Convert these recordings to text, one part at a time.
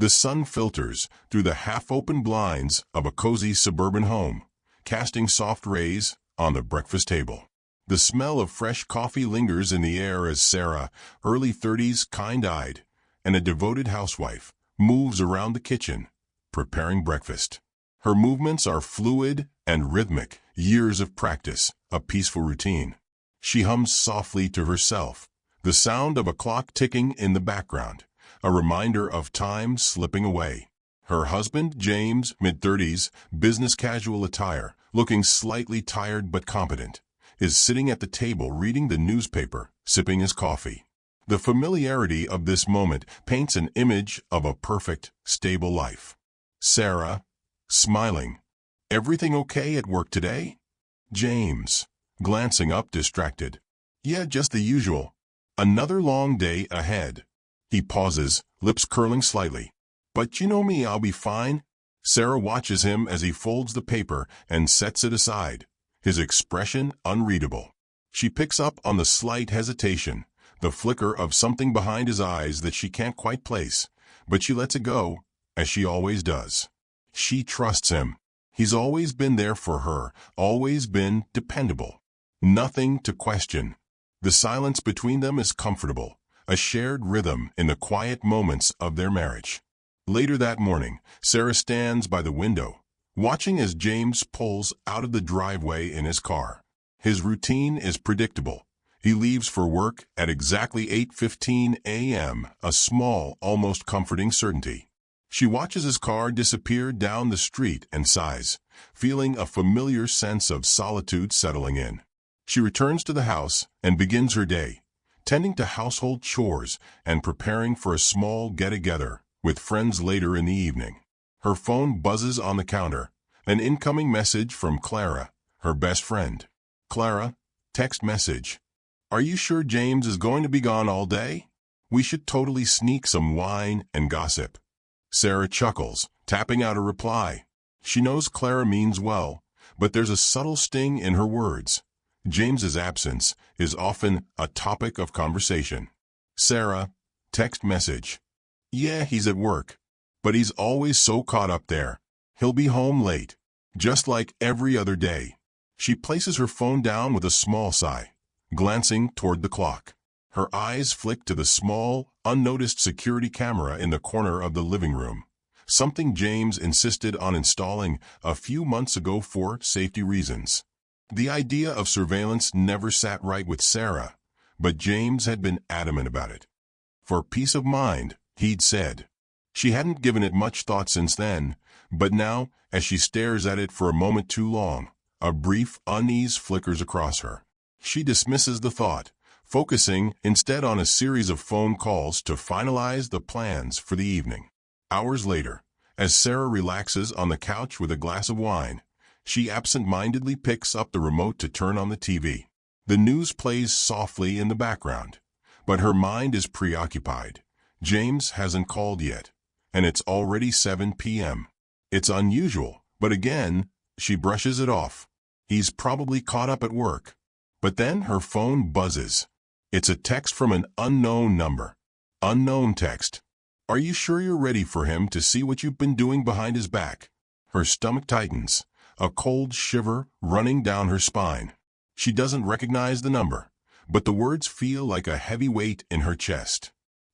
The sun filters through the half-open blinds of a cozy suburban home, casting soft rays on the breakfast table. The smell of fresh coffee lingers in the air as Sarah, early 30s, kind-eyed, and a devoted housewife, moves around the kitchen, preparing breakfast. Her movements are fluid and rhythmic, years of practice, a peaceful routine. She hums softly to herself, the sound of a clock ticking in the background, a reminder of time slipping away. Her husband, James, mid-30s, business-casual attire, looking slightly tired but competent, is sitting at the table reading the newspaper, sipping his coffee. The familiarity of this moment paints an image of a perfect, stable life. Sarah, smiling. "Everything okay at work today?" James, glancing up distracted. "Yeah, just the usual. Another long day ahead." He pauses, lips curling slightly. "But you know me, I'll be fine." Sarah watches him as he folds the paper and sets it aside, his expression unreadable. She picks up on the slight hesitation, the flicker of something behind his eyes that she can't quite place, but she lets it go, as she always does. She trusts him. He's always been there for her, always been dependable. Nothing to question. The silence between them is comfortable, a shared rhythm in the quiet moments of their marriage. Later that morning, Sarah stands by the window, watching as James pulls out of the driveway in his car. His routine is predictable. He leaves for work at exactly 8:15 a.m., a small, almost comforting certainty. She watches his car disappear down the street and sighs, feeling a familiar sense of solitude settling in. She returns to the house and begins her day, tending to household chores and preparing for a small get-together with friends later in the evening. Her phone buzzes on the counter, an incoming message from Clara, her best friend. "Clara, text message. Are you sure James is going to be gone all day? We should totally sneak some wine and gossip." Sarah chuckles, tapping out a reply. She knows Clara means well, but there's a subtle sting in her words. James's absence is often a topic of conversation. Sarah, text message. "Yeah, he's at work, but he's always so caught up there. He'll be home late, just like every other day." She places her phone down with a small sigh, glancing toward the clock. Her eyes flick to the small, unnoticed security camera in the corner of the living room, something James insisted on installing a few months ago for safety reasons. The idea of surveillance never sat right with Sarah, but James had been adamant about it. For peace of mind, he'd said. She hadn't given it much thought since then, but now, as she stares at it for a moment too long, a brief unease flickers across her. She dismisses the thought, focusing instead on a series of phone calls to finalize the plans for the evening. Hours later, as Sarah relaxes on the couch with a glass of wine, she absent-mindedly picks up the remote to turn on the TV. The news plays softly in the background, but her mind is preoccupied. James hasn't called yet, and it's already 7 p.m. It's unusual, but again, she brushes it off. He's probably caught up at work. But then her phone buzzes. It's a text from an unknown number. Unknown text. "Are you sure you're ready for him to see what you've been doing behind his back?" Her stomach tightens, a cold shiver running down her spine. She doesn't recognize the number, but the words feel like a heavy weight in her chest.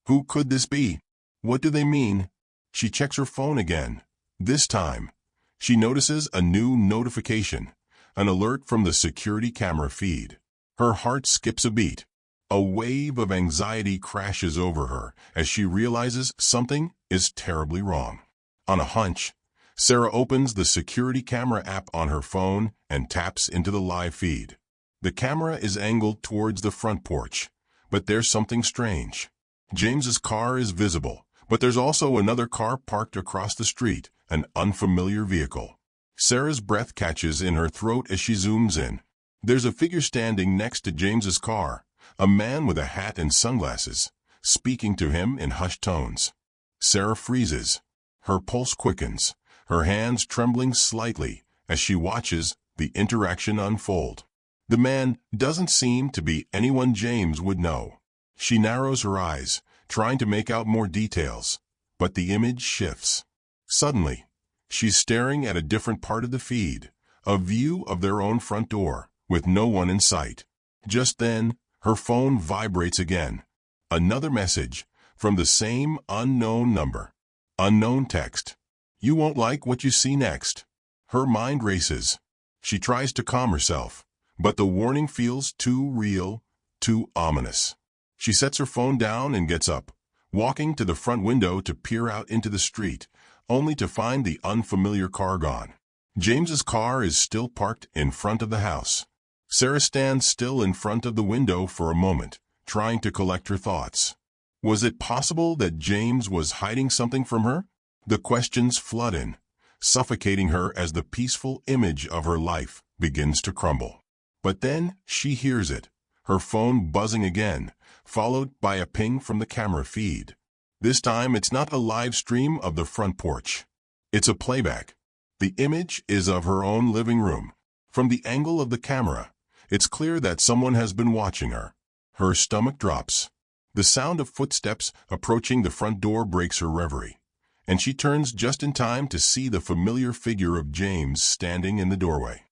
Who could this be? What do they mean? She checks her phone again. This time, she notices a new notification, an alert from the security camera feed. Her heart skips a beat. A wave of anxiety crashes over her as she realizes something is terribly wrong. On a hunch, Sarah opens the security camera app on her phone and taps into the live feed. The camera is angled towards the front porch, but there's something strange. James's car is visible, but there's also another car parked across the street, an unfamiliar vehicle. Sarah's breath catches in her throat as she zooms in. There's a figure standing next to James's car, a man with a hat and sunglasses, speaking to him in hushed tones. Sarah freezes. Her pulse quickens, her hands trembling slightly as she watches the interaction unfold. The man doesn't seem to be anyone James would know. She narrows her eyes, trying to make out more details, but the image shifts. Suddenly, she's staring at a different part of the feed, a view of their own front door, with no one in sight. Just then, her phone vibrates again. Another message, from the same unknown number. Unknown text. You won't like what you see next. Her mind races. She tries to calm herself, but the warning feels too real, too ominous. She sets her phone down and gets up, walking to the front window to peer out into the street, only to find the unfamiliar car gone. James's car is still parked in front of the house. Sarah stands still in front of the window for a moment, trying to collect her thoughts. Was it possible that James was hiding something from her? The questions flood in, suffocating her as the peaceful image of her life begins to crumble. But then she hears it, her phone buzzing again, followed by a ping from the camera feed. This time it's not a live stream of the front porch. It's a playback. The image is of her own living room. From the angle of the camera, it's clear that someone has been watching her. Her stomach drops. The sound of footsteps approaching the front door breaks her reverie, and she turns just in time to see the familiar figure of James standing in the doorway.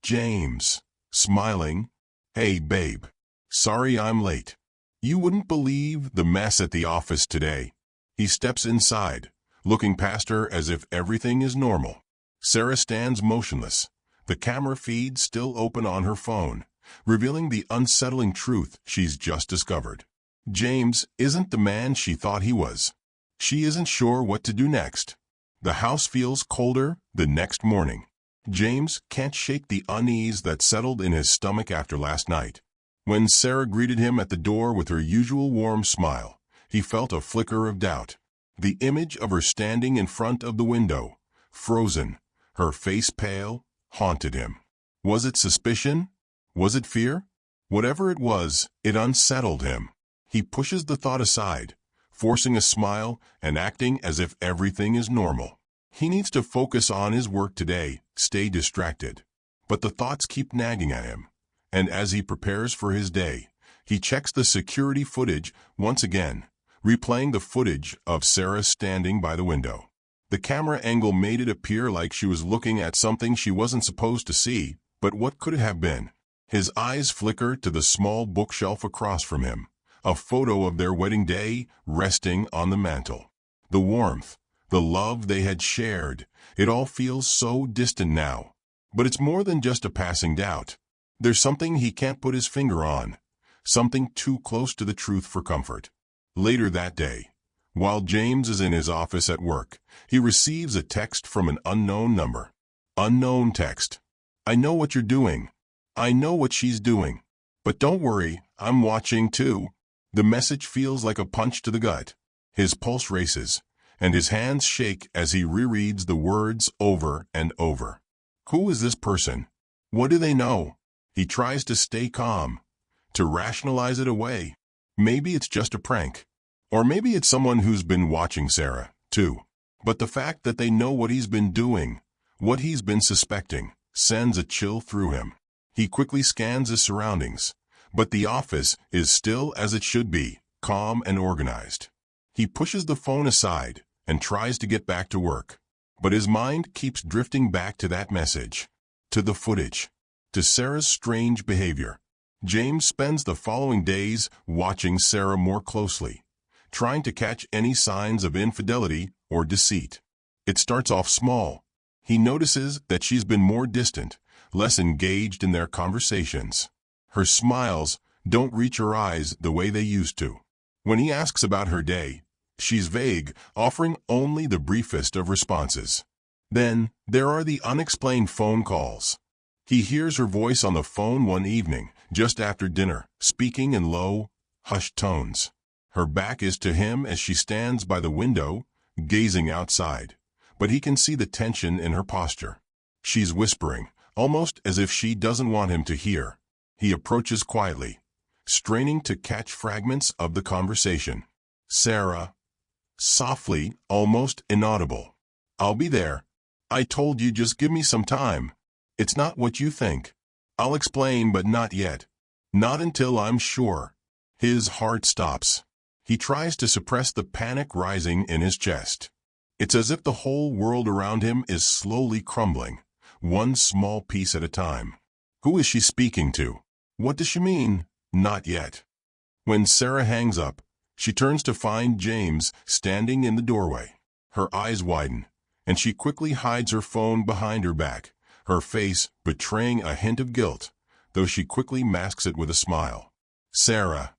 James, smiling. Hey, babe. Sorry I'm late. You wouldn't believe the mess at the office today. He steps inside, looking past her as if everything is normal. Sarah stands motionless, the camera feed still open on her phone, revealing the unsettling truth she's just discovered. James isn't the man she thought he was. She isn't sure what to do next. The house feels colder the next morning. James can't shake the unease that settled in his stomach after last night. When Sarah greeted him at the door with her usual warm smile, he felt a flicker of doubt. The image of her standing in front of the window, frozen, her face pale, haunted him. Was it suspicion? Was it fear? Whatever it was, it unsettled him. He pushes the thought aside, forcing a smile and acting as if everything is normal. He needs to focus on his work today, stay distracted. But the thoughts keep nagging at him, and as he prepares for his day, he checks the security footage once again, replaying the footage of Sarah standing by the window. The camera angle made it appear like she was looking at something she wasn't supposed to see, but what could it have been? His eyes flicker to the small bookshelf across from him, a photo of their wedding day resting on the mantel. The warmth, the love they had shared, it all feels so distant now. But it's more than just a passing doubt. There's something he can't put his finger on, something too close to the truth for comfort. Later that day, while James is in his office at work, he receives a text from an unknown number. Unknown text. I know what you're doing. I know what she's doing. But don't worry, I'm watching too. The message feels like a punch to the gut. His pulse races, and his hands shake as he rereads the words over and over. Who is this person? What do they know? He tries to stay calm, to rationalize it away. Maybe it's just a prank. Or maybe it's someone who's been watching Sarah, too. But the fact that they know what he's been doing, what he's been suspecting, sends a chill through him. He quickly scans his surroundings, but the office is still as it should be, calm and organized. He pushes the phone aside and tries to get back to work. But his mind keeps drifting back to that message, to the footage, to Sarah's strange behavior. James spends the following days watching Sarah more closely, trying to catch any signs of infidelity or deceit. It starts off small. He notices that she's been more distant, less engaged in their conversations. Her smiles don't reach her eyes the way they used to. When he asks about her day, she's vague, offering only the briefest of responses. Then, there are the unexplained phone calls. He hears her voice on the phone one evening, just after dinner, speaking in low, hushed tones. Her back is to him as she stands by the window, gazing outside, but he can see the tension in her posture. She's whispering, almost as if she doesn't want him to hear. He approaches quietly, straining to catch fragments of the conversation. Sarah, softly, almost inaudible. I'll be there. I told you just give me some time. It's not what you think. I'll explain, but not yet. Not until I'm sure. His heart stops. He tries to suppress the panic rising in his chest. It's as if the whole world around him is slowly crumbling, one small piece at a time. Who is she speaking to? What does she mean? Not yet. When Sarah hangs up, she turns to find James standing in the doorway. Her eyes widen, and she quickly hides her phone behind her back, her face betraying a hint of guilt, though she quickly masks it with a smile. Sarah,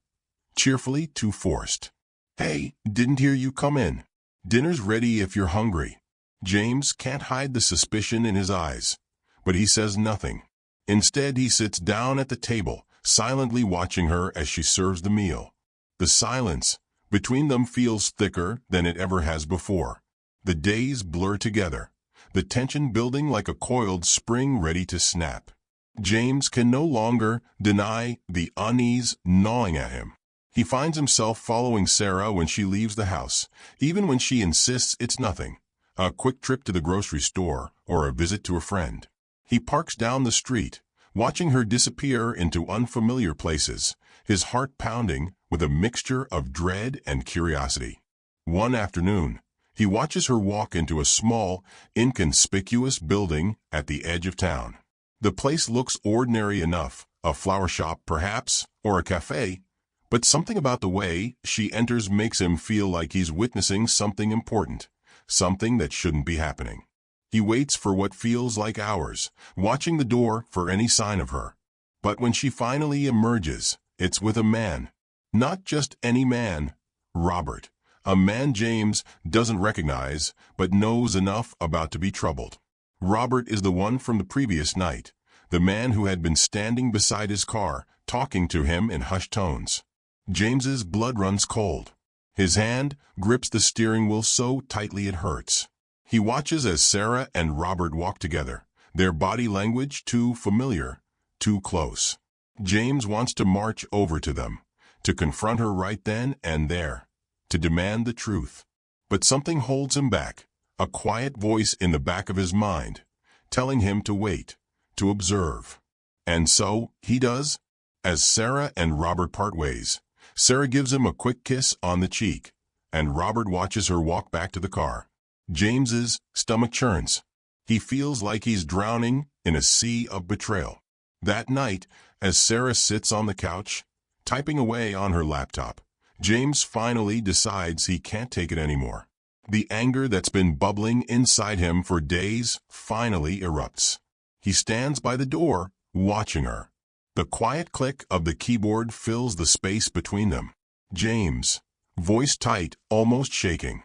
cheerfully, too forced. Hey, didn't hear you come in. Dinner's ready if you're hungry. James can't hide the suspicion in his eyes, but he says nothing. Instead, he sits down at the table, silently watching her as she serves the meal. The silence between them feels thicker than it ever has before. The days blur together, the tension building like a coiled spring ready to snap. James can no longer deny the unease gnawing at him. He finds himself following Sarah when she leaves the house, even when she insists it's nothing, a quick trip to the grocery store or a visit to a friend. He parks down the street, watching her disappear into unfamiliar places, his heart pounding with a mixture of dread and curiosity. One afternoon, he watches her walk into a small, inconspicuous building at the edge of town. The place looks ordinary enough, a flower shop perhaps, or a cafe, but something about the way she enters makes him feel like he's witnessing something important, something that shouldn't be happening. He waits for what feels like hours, watching the door for any sign of her. But when she finally emerges, it's with a man. Not just any man, Robert. A man James doesn't recognize, but knows enough about to be troubled. Robert is the one from the previous night, the man who had been standing beside his car, talking to him in hushed tones. James's blood runs cold. His hand grips the steering wheel so tightly it hurts. He watches as Sarah and Robert walk together, their body language too familiar, too close. James wants to march over to them, to confront her right then and there, to demand the truth. But something holds him back, a quiet voice in the back of his mind, telling him to wait, to observe. And so, he does. As Sarah and Robert part ways, Sarah gives him a quick kiss on the cheek, and Robert watches her walk back to the car. James's stomach churns. He feels like he's drowning in a sea of betrayal. That night, as Sarah sits on the couch, typing away on her laptop, James finally decides he can't take it anymore. The anger that's been bubbling inside him for days finally erupts. He stands by the door, watching her. The quiet click of the keyboard fills the space between them. James, voice tight, almost shaking.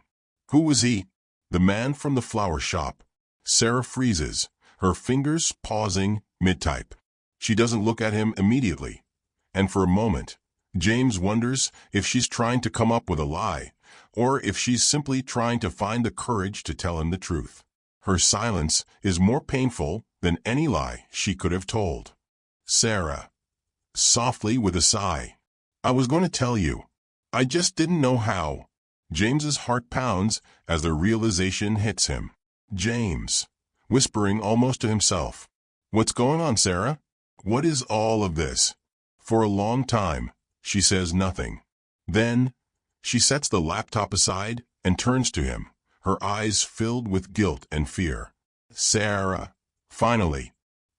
Who was he? The man from the flower shop. Sarah freezes, her fingers pausing mid-type. She doesn't look at him immediately, and for a moment, James wonders if she's trying to come up with a lie, or if she's simply trying to find the courage to tell him the truth. Her silence is more painful than any lie she could have told. Sarah, softly with a sigh. I was going to tell you. I just didn't know how. James's heart pounds as the realization hits him. James, whispering almost to himself. What's going on, Sarah? What is all of this? For a long time, she says nothing. Then, she sets the laptop aside and turns to him, her eyes filled with guilt and fear. Sarah, finally.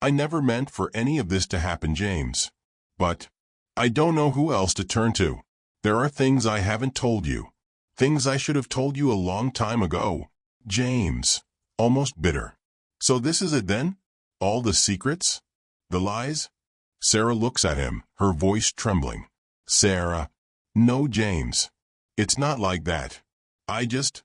I never meant for any of this to happen, James. But I don't know who else to turn to. There are things I haven't told you. Things I should have told you a long time ago. James, almost bitter. So this is it then? All the secrets? The lies? Sarah looks at him, her voice trembling. Sarah. No, James. It's not like that. I just...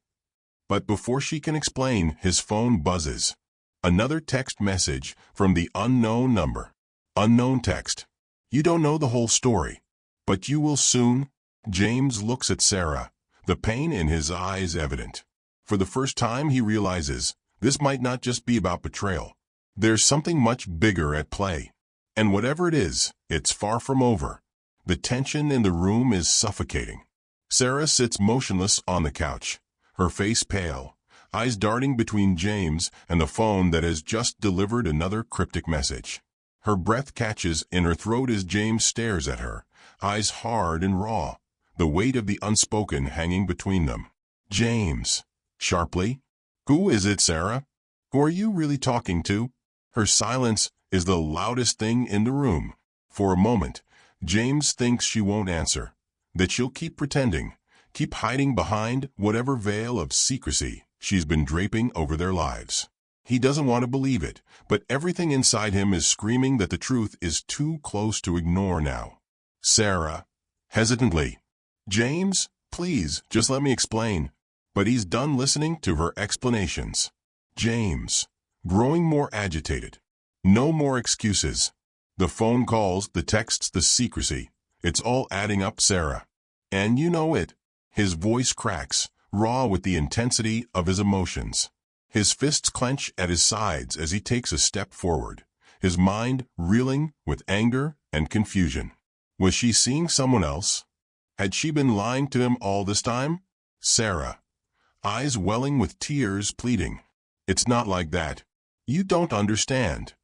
But before she can explain, his phone buzzes. Another text message from the unknown number. Unknown text. You don't know the whole story. But you will soon. James looks at Sarah, the pain in his eyes evident. For the first time he realizes this might not just be about betrayal. There's something much bigger at play. And whatever it is, it's far from over. The tension in the room is suffocating. Sarah sits motionless on the couch, her face pale, eyes darting between James and the phone that has just delivered another cryptic message. Her breath catches in her throat as James stares at her, eyes hard and raw, the weight of the unspoken hanging between them. James. Sharply. Who is it, Sarah? Who are you really talking to? Her silence is the loudest thing in the room. For a moment, James thinks she won't answer, that she'll keep pretending, keep hiding behind whatever veil of secrecy she's been draping over their lives. He doesn't want to believe it, but everything inside him is screaming that the truth is too close to ignore now. Sarah. Hesitantly. James, please, just let me explain. But he's done listening to her explanations. James. Growing more agitated. No more excuses. The phone calls, the texts, the secrecy. It's all adding up, Sarah. And you know it. His voice cracks, raw with the intensity of his emotions. His fists clench at his sides as he takes a step forward, his mind reeling with anger and confusion. Was she seeing someone else? Had she been lying to him all this time? Sarah. Eyes welling with tears, pleading. It's not like that. You don't understand.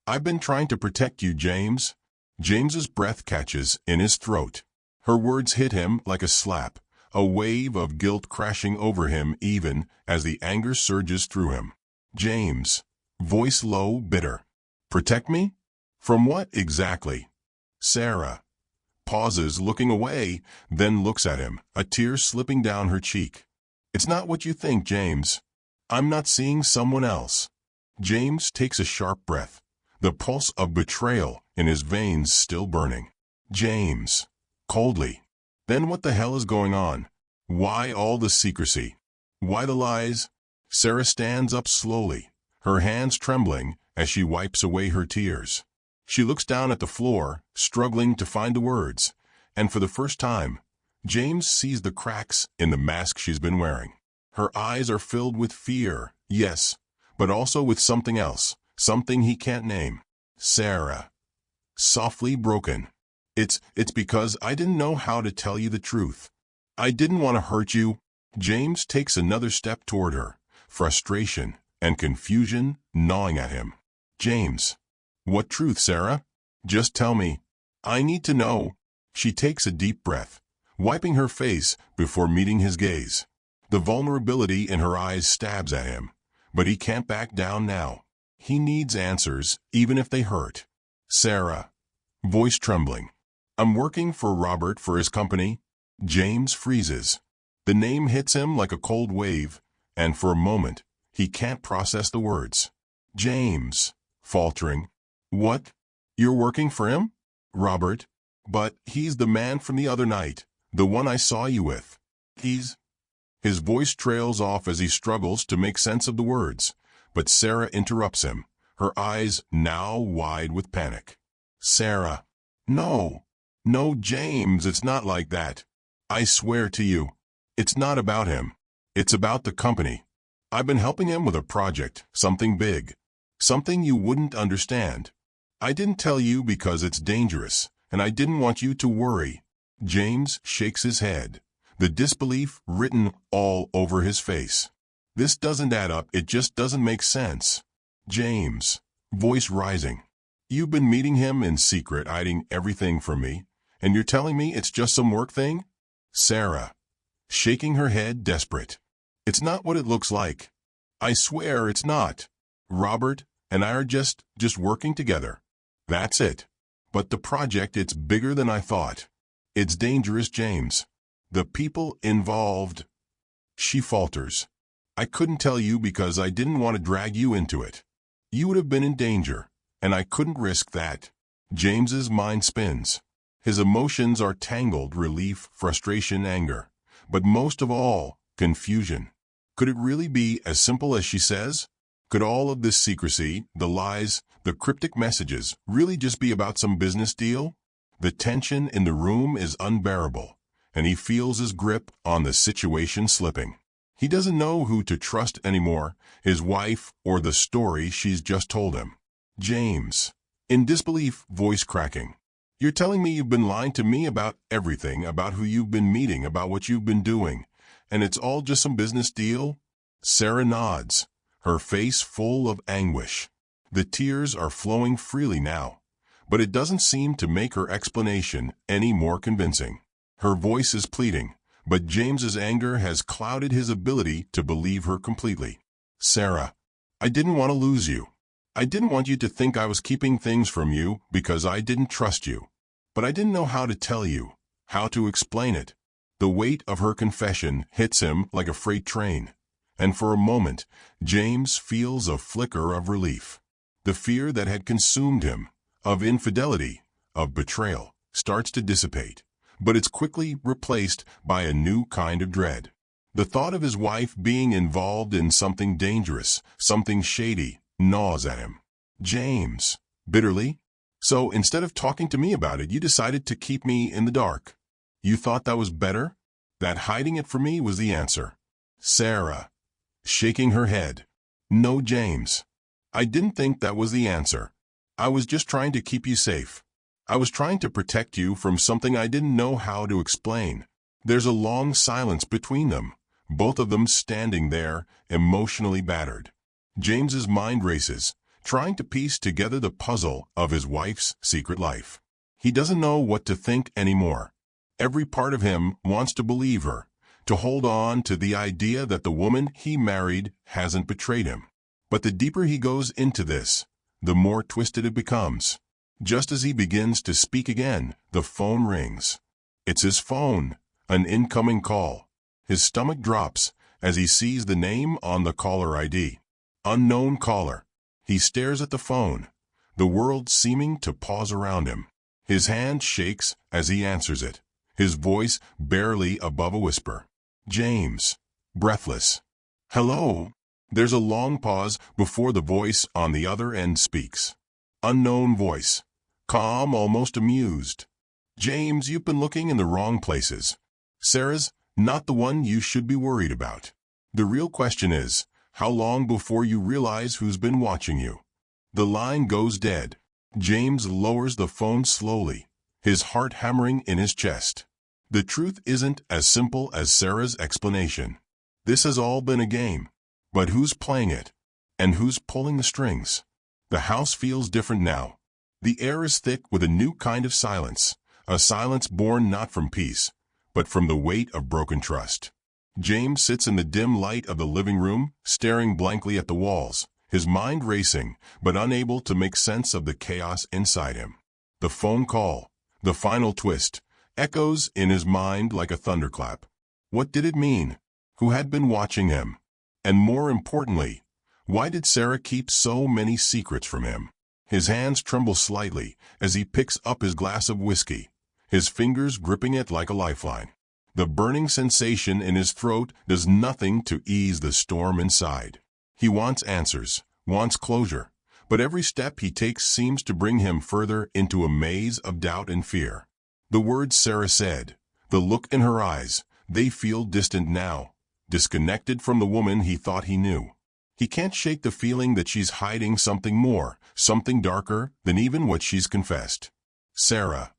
I've been trying to protect you, James. James's breath catches in his throat. Her words hit him like a slap, a wave of guilt crashing over him even as the anger surges through him. James. Voice low, bitter. Protect me? From what exactly? Sarah. Pauses, looking away, then looks at him, a tear slipping down her cheek. It's not what you think, James. I'm not seeing someone else. James takes a sharp breath, the pulse of betrayal in his veins still burning. James. Coldly. Then what the hell is going on? Why all the secrecy? Why the lies? Sarah stands up slowly, her hands trembling as she wipes away her tears. She looks down at the floor, struggling to find the words, and for the first time, James sees the cracks in the mask she's been wearing. Her eyes are filled with fear, yes, but also with something else, something he can't name. Sarah. Softly broken. It's because I didn't know how to tell you the truth. I didn't want to hurt you. James takes another step toward her, frustration and confusion gnawing at him. James. What truth, Sarah? Just tell me. I need to know. She takes a deep breath, wiping her face before meeting his gaze. The vulnerability in her eyes stabs at him, but he can't back down now. He needs answers, even if they hurt. Sarah. Voice trembling. I'm working for Robert for his company. James freezes. The name hits him like a cold wave, and for a moment, he can't process the words. James. Faltering. What? You're working for him? Robert. But he's the man from the other night, the one I saw you with. His voice trails off as he struggles to make sense of the words, but Sarah interrupts him, her eyes now wide with panic. Sarah. No. No, James, it's not like that. I swear to you. It's not about him. It's about the company. I've been helping him with a project, something big. Something you wouldn't understand. I didn't tell you because it's dangerous, and I didn't want you to worry. James shakes his head, the disbelief written all over his face. This doesn't add up, it just doesn't make sense. James. Voice rising. You've been meeting him in secret, hiding everything from me, and you're telling me it's just some work thing? Sarah. Shaking her head, desperate. It's not what it looks like. I swear it's not. Robert and I are just working together. That's it. But the project, it's bigger than I thought. It's dangerous, James. The people involved. She falters. I couldn't tell you because I didn't want to drag you into it. You would have been in danger, and I couldn't risk that. James's mind spins. His emotions are tangled, relief, frustration, anger. But most of all, confusion. Could it really be as simple as she says? Could all of this secrecy, the lies, the cryptic messages, really just be about some business deal? The tension in the room is unbearable, and he feels his grip on the situation slipping. He doesn't know who to trust anymore, his wife or the story she's just told him. James. In disbelief, voice cracking. You're telling me you've been lying to me about everything, about who you've been meeting, about what you've been doing, and it's all just some business deal? Sarah nods, her face full of anguish. The tears are flowing freely now, but it doesn't seem to make her explanation any more convincing. Her voice is pleading, but James's anger has clouded his ability to believe her completely. Sarah, I didn't want to lose you. I didn't want you to think I was keeping things from you because I didn't trust you. But I didn't know how to tell you, how to explain it. The weight of her confession hits him like a freight train. And for a moment, James feels a flicker of relief. The fear that had consumed him, of infidelity, of betrayal, starts to dissipate. But it's quickly replaced by a new kind of dread. The thought of his wife being involved in something dangerous, something shady, gnaws at him. James, bitterly, so instead of talking to me about it, you decided to keep me in the dark. You thought that was better? That hiding it from me was the answer. Sarah, shaking her head. No, James. I didn't think that was the answer. I was just trying to keep you safe. I was trying to protect you from something I didn't know how to explain. There's a long silence between them, both of them standing there, emotionally battered. James's mind races, trying to piece together the puzzle of his wife's secret life. He doesn't know what to think anymore. Every part of him wants to believe her, to hold on to the idea that the woman he married hasn't betrayed him. But the deeper he goes into this, the more twisted it becomes. Just as he begins to speak again, the phone rings. It's his phone, an incoming call. His stomach drops as he sees the name on the caller ID. Unknown caller. He stares at the phone, the world seeming to pause around him. His hand shakes as he answers it, his voice barely above a whisper. James, breathless. Hello? There's a long pause before the voice on the other end speaks. Unknown voice. Calm, almost amused. James, you've been looking in the wrong places. Sarah's not the one you should be worried about. The real question is, how long before you realize who's been watching you? The line goes dead. James lowers the phone slowly, his heart hammering in his chest. The truth isn't as simple as Sarah's explanation. This has all been a game. But who's playing it? And who's pulling the strings? The house feels different now. The air is thick with a new kind of silence, a silence born not from peace, but from the weight of broken trust. James sits in the dim light of the living room, staring blankly at the walls, his mind racing, but unable to make sense of the chaos inside him. The phone call, the final twist, echoes in his mind like a thunderclap. What did it mean? Who had been watching him? And more importantly, why did Sarah keep so many secrets from him? His hands tremble slightly as he picks up his glass of whiskey, his fingers gripping it like a lifeline. The burning sensation in his throat does nothing to ease the storm inside. He wants answers, wants closure, but every step he takes seems to bring him further into a maze of doubt and fear. The words Sarah said, the look in her eyes, they feel distant now, disconnected from the woman he thought he knew. He can't shake the feeling that she's hiding something more, something darker than even what she's confessed. Sarah.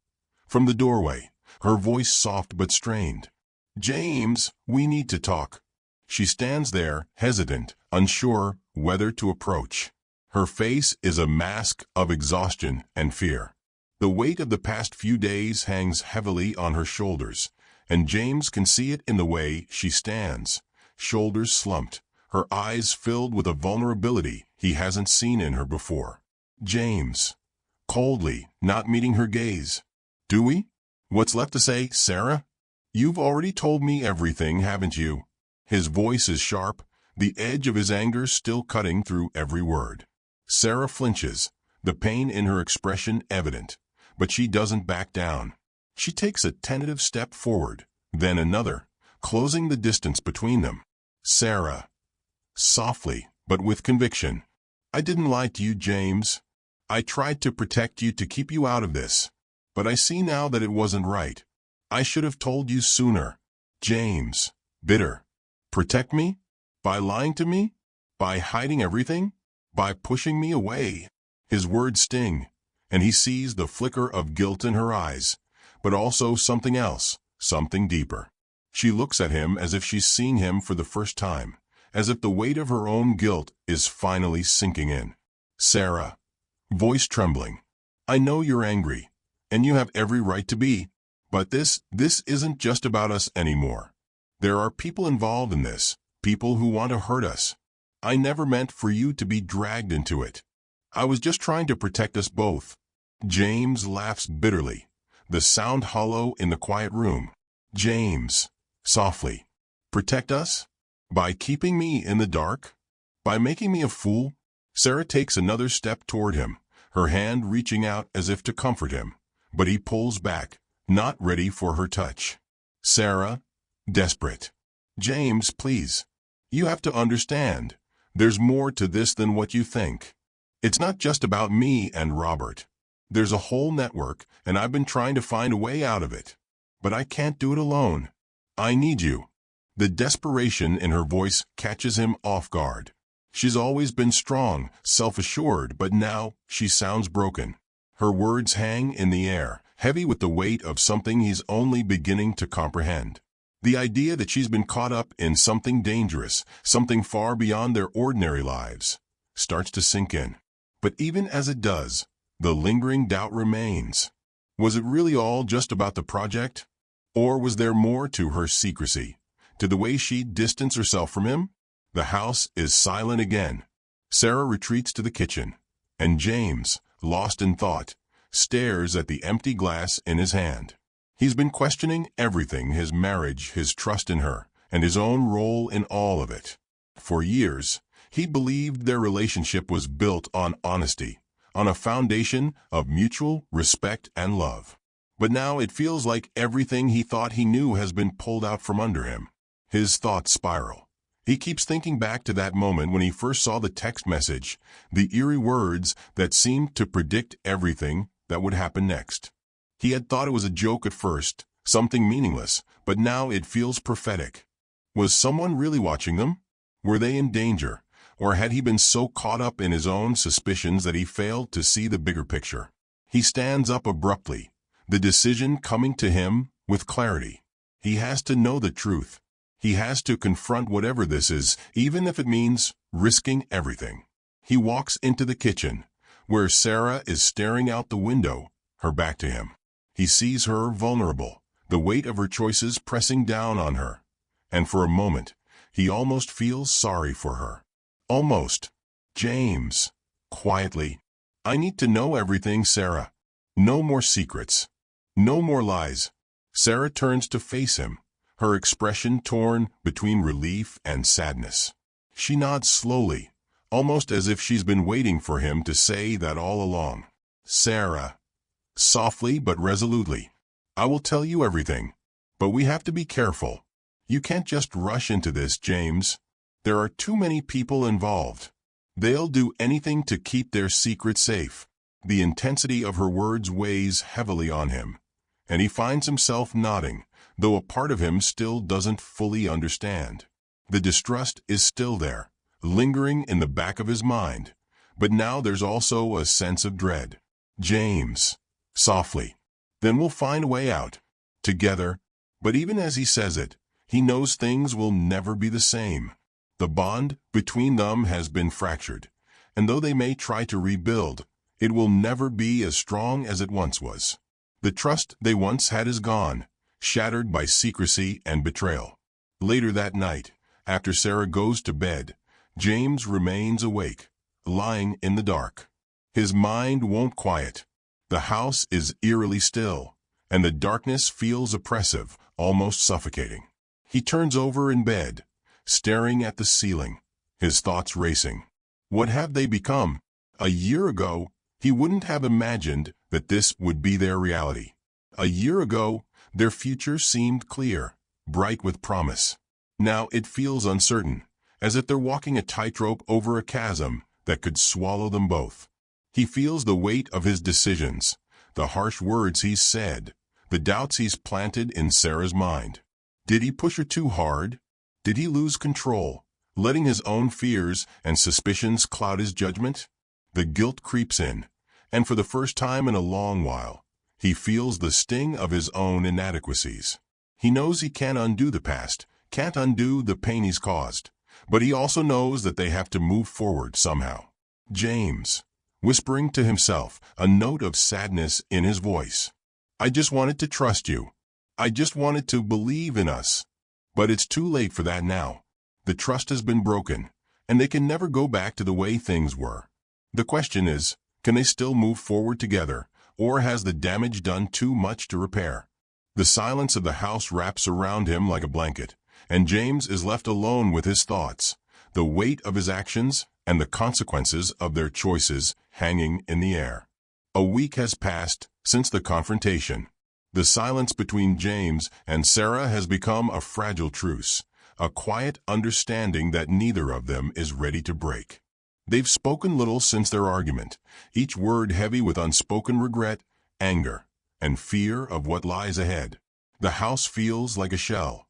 From the doorway, her voice soft but strained. James, we need to talk. She stands there, hesitant, unsure whether to approach. Her face is a mask of exhaustion and fear. The weight of the past few days hangs heavily on her shoulders, and James can see it in the way she stands, shoulders slumped, her eyes filled with a vulnerability he hasn't seen in her before. James. Coldly, not meeting her gaze. Do we? What's left to say, Sarah? You've already told me everything, haven't you? His voice is sharp, the edge of his anger still cutting through every word. Sarah flinches, the pain in her expression evident, but she doesn't back down. She takes a tentative step forward, then another, closing the distance between them. Sarah. Softly, but with conviction. I didn't lie to you, James. I tried to protect you, to keep you out of this. But I see now that it wasn't right. I should have told you sooner. James. Bitter. Protect me? By lying to me? By hiding everything? By pushing me away? His words sting, and he sees the flicker of guilt in her eyes, but also something else, something deeper. She looks at him as if she's seeing him for the first time, as if the weight of her own guilt is finally sinking in. Sarah. Voice trembling. I know you're angry, and you have every right to be, But this isn't just about us anymore. There are people involved in this, people who want to hurt us. I never meant for you to be dragged into it. I was just trying to protect us both." James laughs bitterly, the sound hollow in the quiet room. "James," softly. "Protect us? By keeping me in the dark? By making me a fool?" Sarah takes another step toward him, her hand reaching out as if to comfort him. But he pulls back, not ready for her touch. "Sarah," desperate. "James, please. You have to understand. There's more to this than what you think. It's not just about me and Robert. There's a whole network, and I've been trying to find a way out of it. But I can't do it alone. I need you." The desperation in her voice catches him off guard. She's always been strong, self-assured, but now she sounds broken. Her words hang in the air, heavy with the weight of something he's only beginning to comprehend. The idea that she's been caught up in something dangerous, something far beyond their ordinary lives, starts to sink in. But even as it does, the lingering doubt remains. Was it really all just about the project? Or was there more to her secrecy, to the way she distanced herself from him? The house is silent again. Sarah retreats to the kitchen, and James, lost in thought, stares at the empty glass in his hand. He's been questioning everything: his marriage, his trust in her, and his own role in all of it. For years, he believed their relationship was built on honesty, on a foundation of mutual respect and love. But now it feels like everything he thought he knew has been pulled out from under him. His thoughts spiral. He keeps thinking back to that moment when he first saw the text message, the eerie words that seemed to predict everything that would happen next. He had thought it was a joke at first, something meaningless, but now it feels prophetic. Was someone really watching them? Were they in danger? Or had he been so caught up in his own suspicions that he failed to see the bigger picture? He stands up abruptly, the decision coming to him with clarity. He has to know the truth. He has to confront whatever this is, even if it means risking everything. He walks into the kitchen, where Sarah is staring out the window, her back to him. He sees her vulnerable, the weight of her choices pressing down on her. And for a moment, he almost feels sorry for her. Almost. "James," quietly, "I need to know everything, Sarah. No more secrets. No more lies." Sarah turns to face him, her expression torn between relief and sadness. She nods slowly, almost as if she's been waiting for him to say that all along. "Sarah," softly but resolutely, "I will tell you everything. But we have to be careful. You can't just rush into this, James. There are too many people involved. They'll do anything to keep their secret safe." The intensity of her words weighs heavily on him, and he finds himself nodding, though a part of him still doesn't fully understand. The distrust is still there, lingering in the back of his mind, but now there's also a sense of dread. "James," softly, "then we'll find a way out. Together." But even as he says it, he knows things will never be the same. The bond between them has been fractured, and though they may try to rebuild, it will never be as strong as it once was. The trust they once had is gone, shattered by secrecy and betrayal. Later that night, after Sarah goes to bed, James remains awake, lying in the dark. His mind won't quiet. The house is eerily still, and the darkness feels oppressive, almost suffocating. He turns over in bed, staring at the ceiling, his thoughts racing. What have they become? A year ago, he wouldn't have imagined that this would be their reality. A year ago, their future seemed clear, bright with promise. Now it feels uncertain, as if they're walking a tightrope over a chasm that could swallow them both. He feels the weight of his decisions, the harsh words he's said, the doubts he's planted in Sarah's mind. Did he push her too hard? Did he lose control, letting his own fears and suspicions cloud his judgment? The guilt creeps in, and for the first time in a long while, he feels the sting of his own inadequacies. He knows he can't undo the past, can't undo the pain he's caused, but he also knows that they have to move forward somehow. "James," whispering to himself, a note of sadness in his voice, "I just wanted to trust you. I just wanted to believe in us. But it's too late for that now. The trust has been broken, and they can never go back to the way things were. The question is, can they still move forward together, or has the damage done too much to repair? The silence of the house wraps around him like a blanket, and James is left alone with his thoughts, the weight of his actions and the consequences of their choices hanging in the air. A week has passed since the confrontation. The silence between James and Sarah has become a fragile truce, a quiet understanding that neither of them is ready to break. They've spoken little since their argument, each word heavy with unspoken regret, anger, and fear of what lies ahead. The house feels like a shell,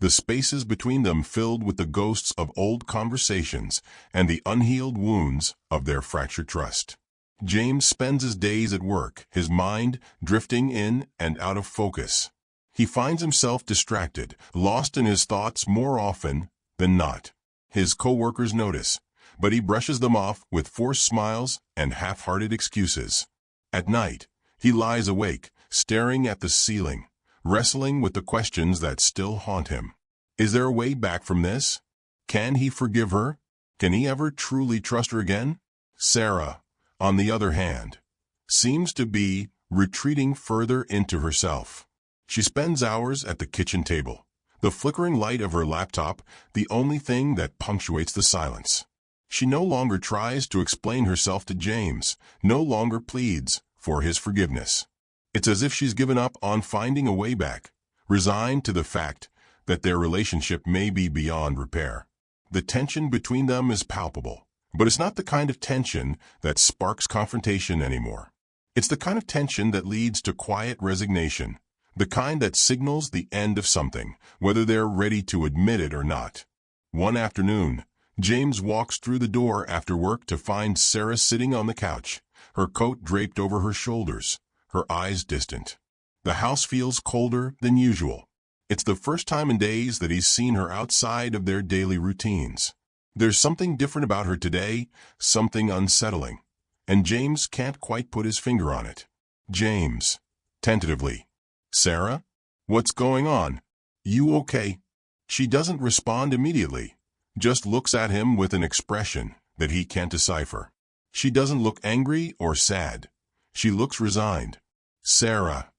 the spaces between them filled with the ghosts of old conversations and the unhealed wounds of their fractured trust. James spends his days at work, his mind drifting in and out of focus. He finds himself distracted, lost in his thoughts more often than not. His co-workers notice, but he brushes them off with forced smiles and half-hearted excuses. At night, he lies awake, staring at the ceiling, wrestling with the questions that still haunt him. Is there a way back from this? Can he forgive her? Can he ever truly trust her again? Sarah, on the other hand, seems to be retreating further into herself. She spends hours at the kitchen table, the flickering light of her laptop the only thing that punctuates the silence. She no longer tries to explain herself to James, no longer pleads for his forgiveness. It's as if she's given up on finding a way back, resigned to the fact that their relationship may be beyond repair. The tension between them is palpable, but it's not the kind of tension that sparks confrontation anymore. It's the kind of tension that leads to quiet resignation, the kind that signals the end of something, whether they're ready to admit it or not. One afternoon, James walks through the door after work to find Sarah sitting on the couch, her coat draped over her shoulders, her eyes distant. The house feels colder than usual. It's the first time in days that he's seen her outside of their daily routines. There's something different about her today, something unsettling, and James can't quite put his finger on it. James, tentatively. Sarah? What's going on? You okay? She doesn't respond immediately, just looks at him with an expression that he can't decipher. She doesn't look angry or sad. She looks resigned. Sarah,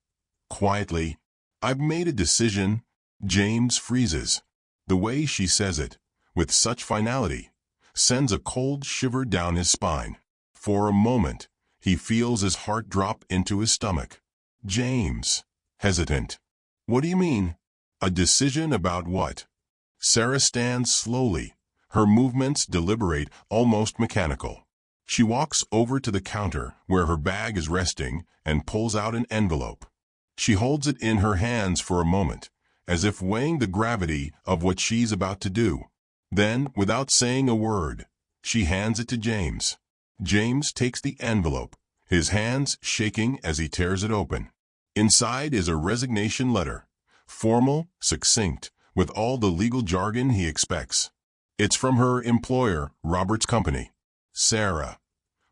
quietly, I've made a decision. James freezes. The way she says it, with such finality, sends a cold shiver down his spine. For a moment, he feels his heart drop into his stomach. James, hesitant. What do you mean? A decision about what? Sarah stands slowly, her movements deliberate, almost mechanical. She walks over to the counter where her bag is resting and pulls out an envelope. She holds it in her hands for a moment, as if weighing the gravity of what she's about to do. Then, without saying a word, she hands it to James. James takes the envelope, his hands shaking as he tears it open. Inside is a resignation letter, formal, succinct, with all the legal jargon he expects. It's from her employer, Robert's company. Sarah,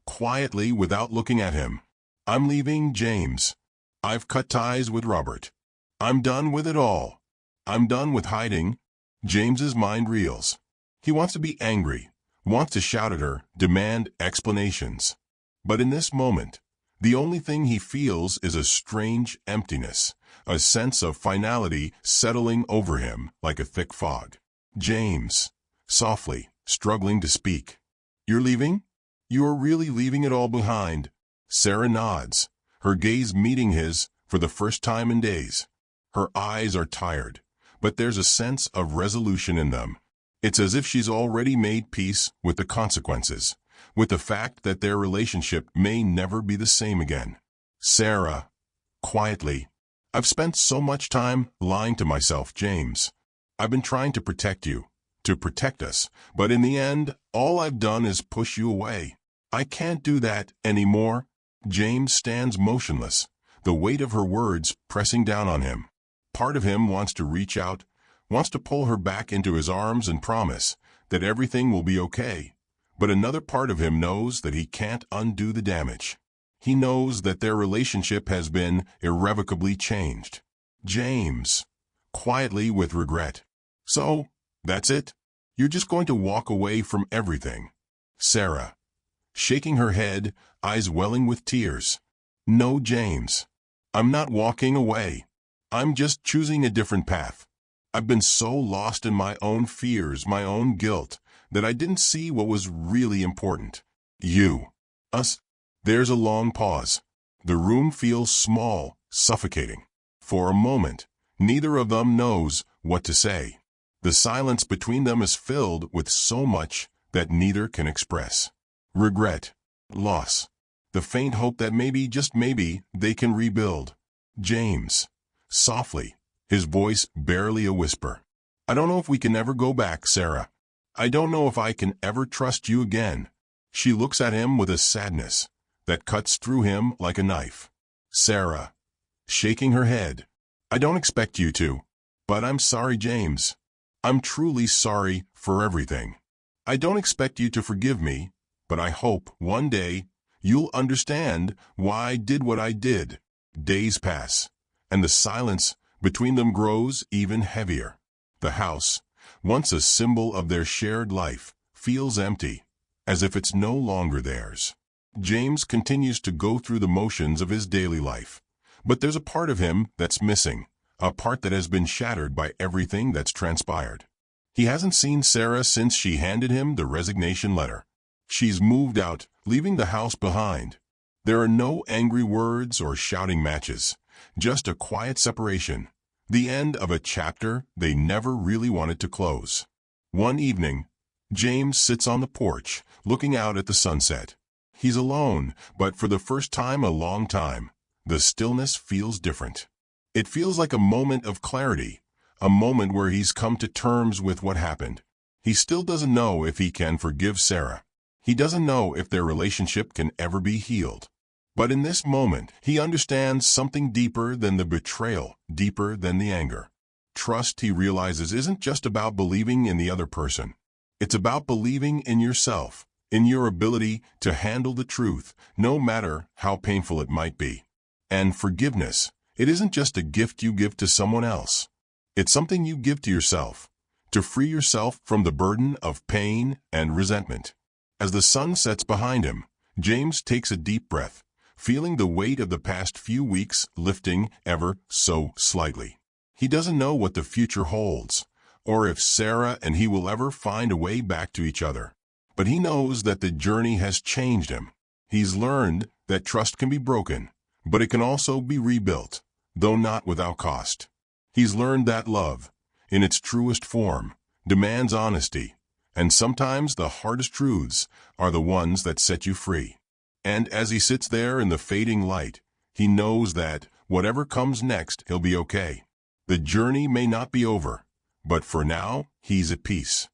quietly without looking at him. I'm leaving, James. I've cut ties with Robert. I'm done with it all. I'm done with hiding. James's mind reels. He wants to be angry, wants to shout at her, demand explanations. But in this moment, the only thing he feels is a strange emptiness, a sense of finality settling over him like a thick fog. James, softly, struggling to speak. You're leaving? You're really leaving it all behind. Sarah nods, her gaze meeting his for the first time in days. Her eyes are tired, but there's a sense of resolution in them. It's as if she's already made peace with the consequences, with the fact that their relationship may never be the same again. Sarah, quietly, I've spent so much time lying to myself, James. I've been trying to protect you, to protect us, but in the end, all I've done is push you away. I can't do that anymore. James stands motionless, the weight of her words pressing down on him. Part of him wants to reach out, wants to pull her back into his arms and promise that everything will be okay. But another part of him knows that he can't undo the damage. He knows that their relationship has been irrevocably changed. James, quietly with regret. So, that's it? You're just going to walk away from everything? Sarah, shaking her head, eyes welling with tears. No, James. I'm not walking away. I'm just choosing a different path. I've been so lost in my own fears, my own guilt, that I didn't see what was really important. You. Us. There's a long pause. The room feels small, suffocating. For a moment, neither of them knows what to say. The silence between them is filled with so much that neither can express. Regret. Loss. The faint hope that maybe, just maybe, they can rebuild. James. Softly, his voice barely a whisper. I don't know if we can ever go back, Sarah. I don't know if I can ever trust you again. She looks at him with a sadness that cuts through him like a knife. Sarah, shaking her head. I don't expect you to. But I'm sorry, James. I'm truly sorry for everything. I don't expect you to forgive me, but I hope one day you'll understand why I did what I did. Days pass, and the silence between them grows even heavier. The house, once a symbol of their shared life, feels empty, as if it's no longer theirs. James continues to go through the motions of his daily life, but there's a part of him that's missing, a part that has been shattered by everything that's transpired. He hasn't seen Sarah since she handed him the resignation letter. She's moved out, leaving the house behind. There are no angry words or shouting matches, just a quiet separation, the end of a chapter they never really wanted to close. One evening, James sits on the porch, looking out at the sunset. He's alone, but for the first time in a long time, the stillness feels different. It feels like a moment of clarity, a moment where he's come to terms with what happened. He still doesn't know if he can forgive Sarah. He doesn't know if their relationship can ever be healed. But in this moment, he understands something deeper than the betrayal, deeper than the anger. Trust, he realizes, isn't just about believing in the other person. It's about believing in yourself, in your ability to handle the truth, no matter how painful it might be. And forgiveness, it isn't just a gift you give to someone else. It's something you give to yourself, to free yourself from the burden of pain and resentment. As the sun sets behind him, James takes a deep breath, feeling the weight of the past few weeks lifting ever so slightly. He doesn't know what the future holds, or if Sarah and he will ever find a way back to each other. But he knows that the journey has changed him. He's learned that trust can be broken, but it can also be rebuilt, though not without cost. He's learned that love, in its truest form, demands honesty, and sometimes the hardest truths are the ones that set you free. And as he sits there in the fading light, he knows that, whatever comes next, he'll be okay. The journey may not be over, but for now, he's at peace.